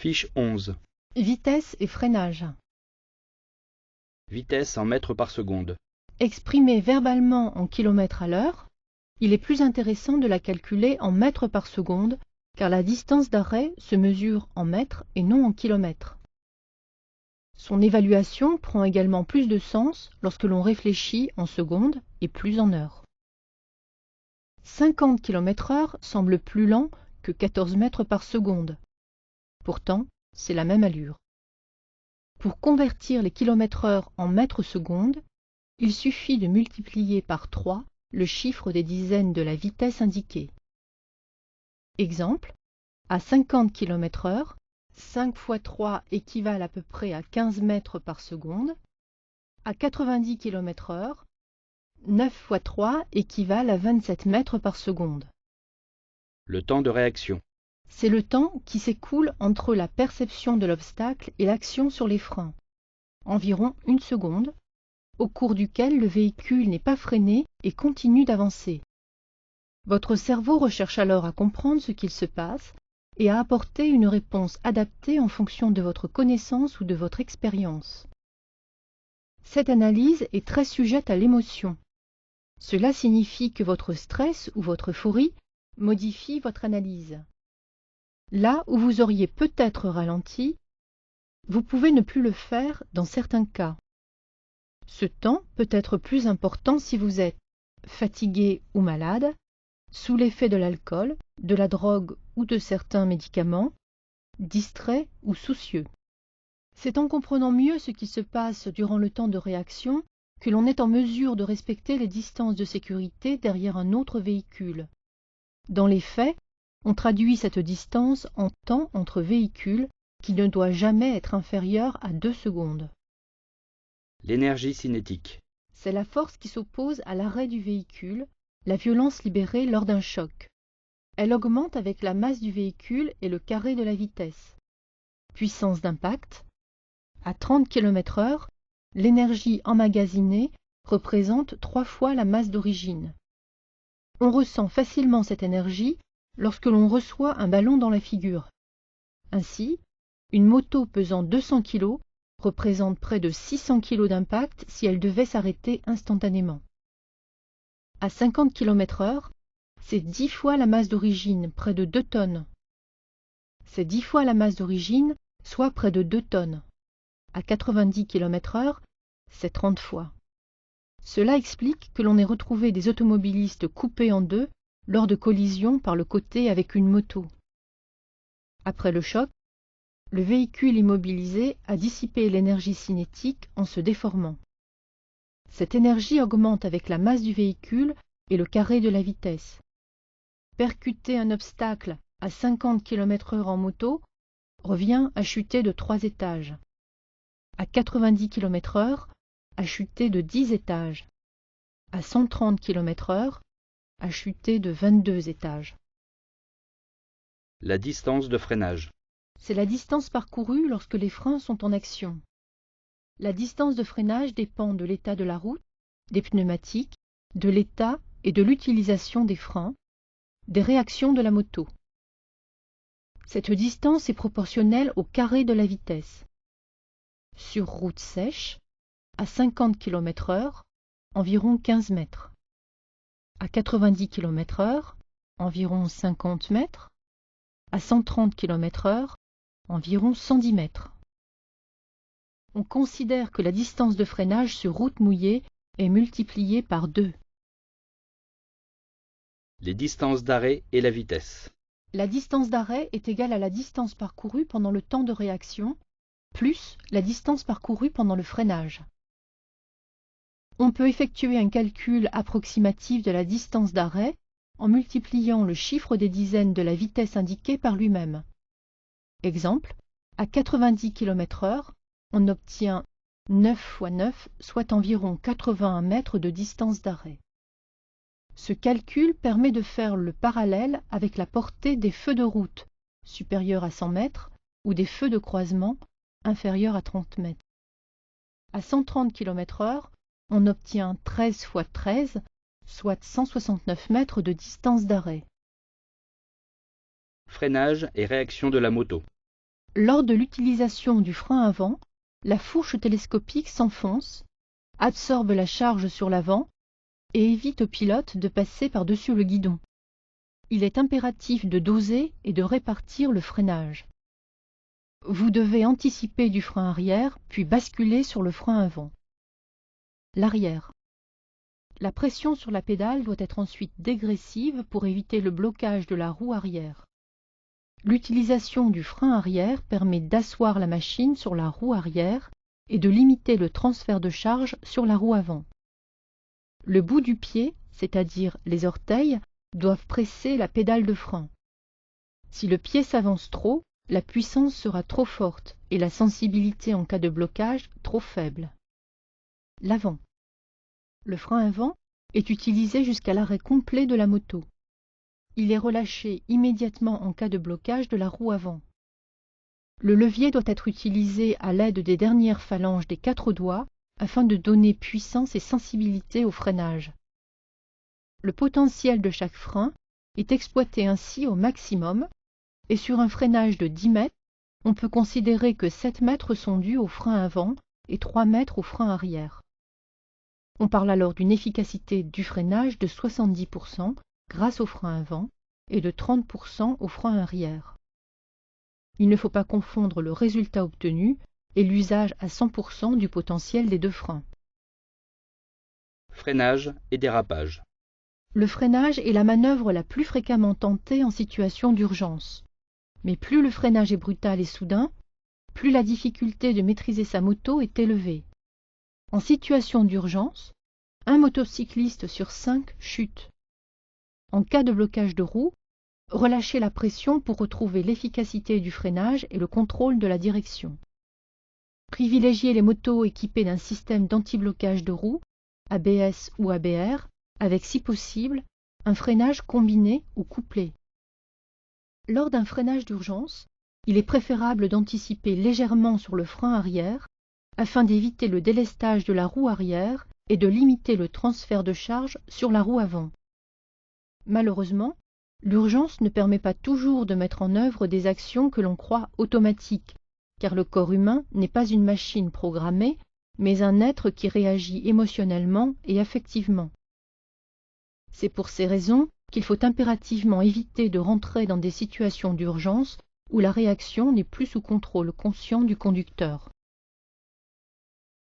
Fiche 11. Vitesse et freinage. Vitesse en mètres par seconde. Exprimée verbalement en kilomètres à l'heure, il est plus intéressant de la calculer en mètres par seconde car la distance d'arrêt se mesure en mètres et non en kilomètres. Son évaluation prend également plus de sens lorsque l'on réfléchit en secondes et plus en heures. 50 km/h semble plus lent que 14 mètres par seconde. Pourtant, c'est la même allure. Pour convertir les km/h en mètres secondes, il suffit de multiplier par 3 le chiffre des dizaines de la vitesse indiquée. Exemple, à 50 km/h, 5 fois 3 équivalent à peu près à 15 mètres par seconde. À 90 km/h, 9 fois 3 équivalent à 27 mètres par seconde. Le temps de réaction. C'est le temps qui s'écoule entre la perception de l'obstacle et l'action sur les freins. Environ 1 seconde, au cours duquel le véhicule n'est pas freiné et continue d'avancer. Votre cerveau recherche alors à comprendre ce qu'il se passe et à apporter une réponse adaptée en fonction de votre connaissance ou de votre expérience. Cette analyse est très sujette à l'émotion. Cela signifie que votre stress ou votre euphorie modifie votre analyse. Là où vous auriez peut-être ralenti, vous pouvez ne plus le faire dans certains cas. Ce temps peut être plus important si vous êtes fatigué ou malade, sous l'effet de l'alcool, de la drogue ou de certains médicaments, distrait ou soucieux. C'est en comprenant mieux ce qui se passe durant le temps de réaction que l'on est en mesure de respecter les distances de sécurité derrière un autre véhicule. Dans les faits, on traduit cette distance en temps entre véhicules qui ne doit jamais être inférieur à 2 secondes. L'énergie cinétique. C'est la force qui s'oppose à l'arrêt du véhicule, la violence libérée lors d'un choc. Elle augmente avec la masse du véhicule et le carré de la vitesse. Puissance d'impact. À 30 km/h, l'énergie emmagasinée représente 3 fois la masse d'origine. On ressent facilement cette énergie lorsque l'on reçoit un ballon dans la figure. Ainsi, une moto pesant 200 kg représente près de 600 kg d'impact si elle devait s'arrêter instantanément. À 50 km/h, c'est 10 fois la masse d'origine, près de 2 tonnes. C'est 10 fois la masse d'origine, soit près de 2 tonnes. À 90 km/h, c'est 30 fois. Cela explique que l'on ait retrouvé des automobilistes coupés en deux lors de collisions par le côté avec une moto. Après le choc, le véhicule immobilisé a dissipé l'énergie cinétique en se déformant. Cette énergie augmente avec la masse du véhicule et le carré de la vitesse. Percuter un obstacle à 50 km/h en moto revient à chuter de 3 étages. À 90 km/h, à chuter de 10 étages. À 130 km/h, à chuter de 22 étages. La distance de freinage. C'est la distance parcourue lorsque les freins sont en action. La distance de freinage dépend de l'état de la route, des pneumatiques, de l'état et de l'utilisation des freins, des réactions de la moto. Cette distance est proportionnelle au carré de la vitesse. Sur route sèche, à 50 km/h, environ 15 mètres. À 90 km/h, environ 50 mètres. À 130 km/h, environ 110 mètres. On considère que la distance de freinage sur route mouillée est multipliée par 2. Les distances d'arrêt et la vitesse. La distance d'arrêt est égale à la distance parcourue pendant le temps de réaction, plus la distance parcourue pendant le freinage. On peut effectuer un calcul approximatif de la distance d'arrêt en multipliant le chiffre des dizaines de la vitesse indiquée par lui-même. Exemple, à 90 km/h, on obtient 9 fois 9, soit environ 81 mètres de distance d'arrêt. Ce calcul permet de faire le parallèle avec la portée des feux de route, supérieure à 100 mètres, ou des feux de croisement, inférieurs à 30 mètres. À 130 km/h, on obtient 13 fois 13, soit 169 mètres de distance d'arrêt. Freinage et réaction de la moto. Lors de l'utilisation du frein avant, la fourche télescopique s'enfonce, absorbe la charge sur l'avant et évite au pilote de passer par-dessus le guidon. Il est impératif de doser et de répartir le freinage. Vous devez anticiper du frein arrière, puis basculer sur le frein avant. L'arrière. La pression sur la pédale doit être ensuite dégressive pour éviter le blocage de la roue arrière. L'utilisation du frein arrière permet d'asseoir la machine sur la roue arrière et de limiter le transfert de charge sur la roue avant. Le bout du pied, c'est-à-dire les orteils, doivent presser la pédale de frein. Si le pied s'avance trop, la puissance sera trop forte et la sensibilité en cas de blocage trop faible. L'avant. Le frein avant est utilisé jusqu'à l'arrêt complet de la moto. Il est relâché immédiatement en cas de blocage de la roue avant. Le levier doit être utilisé à l'aide des dernières phalanges des 4 doigts afin de donner puissance et sensibilité au freinage. Le potentiel de chaque frein est exploité ainsi au maximum et sur un freinage de 10 mètres, on peut considérer que 7 mètres sont dus au frein avant et 3 mètres au frein arrière. On parle alors d'une efficacité du freinage de 70% grâce au frein avant et de 30% au frein arrière. Il ne faut pas confondre le résultat obtenu et l'usage à 100% du potentiel des deux freins. Freinage et dérapage. Le freinage est la manœuvre la plus fréquemment tentée en situation d'urgence. Mais plus le freinage est brutal et soudain, plus la difficulté de maîtriser sa moto est élevée. En situation d'urgence, un motocycliste sur 5 chute. En cas de blocage de roue, relâchez la pression pour retrouver l'efficacité du freinage et le contrôle de la direction. Privilégiez les motos équipées d'un système d'anti-blocage de roue, ABS ou ABR, avec si possible un freinage combiné ou couplé. Lors d'un freinage d'urgence, il est préférable d'anticiper légèrement sur le frein arrière afin d'éviter le délestage de la roue arrière et de limiter le transfert de charge sur la roue avant. Malheureusement, l'urgence ne permet pas toujours de mettre en œuvre des actions que l'on croit automatiques, car le corps humain n'est pas une machine programmée, mais un être qui réagit émotionnellement et affectivement. C'est pour ces raisons qu'il faut impérativement éviter de rentrer dans des situations d'urgence où la réaction n'est plus sous contrôle conscient du conducteur.